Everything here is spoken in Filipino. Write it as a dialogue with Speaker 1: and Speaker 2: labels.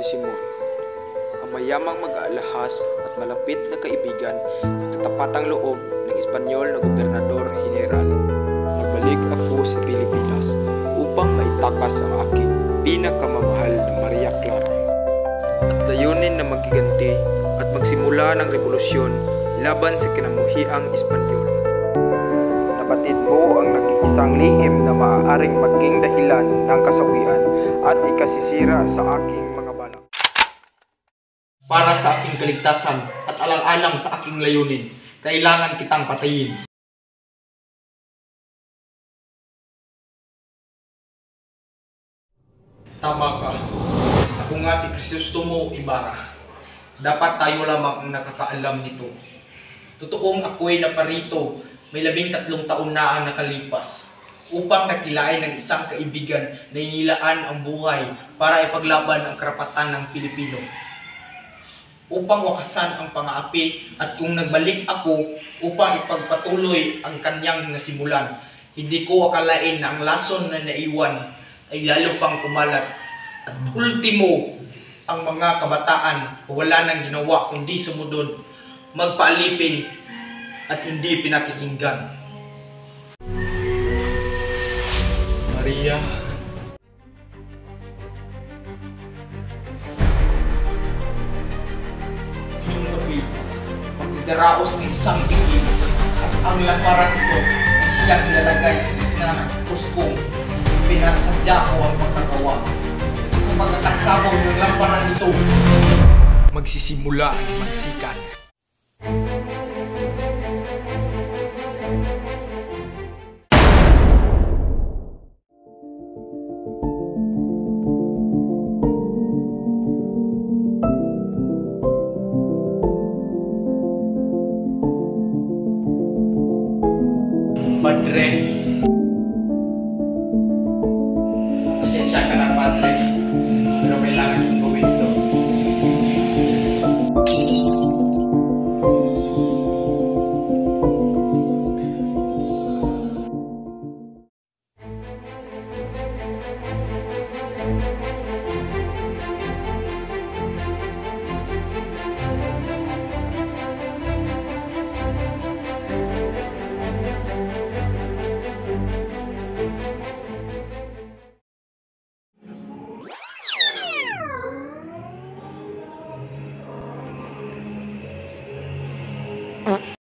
Speaker 1: si Simon, ang mayamang mag-aalahas at malapit na kaibigan ng katapatang loob ng Espanyol na Gobernador General. Nagbalik ako sa Pilipinas upang maitakas ang aking pinakamamahal na Maria Clara at layunin na maggiganti at magsimula ng revolusyon laban sa kinamuhiang Espanyol. Nabatid mo ang nag-iisang lihim na maaaring maging dahilan ng kasawian at ikasisira sa aking mga balak.
Speaker 2: Para sa aking kaligtasan at alang-alang sa aking layunin, kailangan kitang patayin. Tama ka. Ako nga si Crisostomo Ibarra. Dapat tayo lamang ang nakakaalam nito. Totoong ako'y naparito, may 13 taon na ang nakalipas, upang nakilain ng isang kaibigan na inilaan ang buhay para ipaglaban ang karapatan ng Pilipino. Upang wakasan ang pang-aapi at kung nagbalik ako upang ipagpatuloy ang kanyang nasimulan, hindi ko akalain na ang lason na naiwan ay lalo pang kumalat at ultimo ang mga kabataan wala nang ginawa kundi sumunod, magpaalipin at hindi pinakikinggan. Maria, ngayong gabi, pagdaraos ng isang tingin at ang laparan ito ay siyang nilalagay sa gitna ng puskong pinasadya ko ang pagkagawa. Sa pagkakasabaw ng lamparan ito, magsisimula ang magsikan.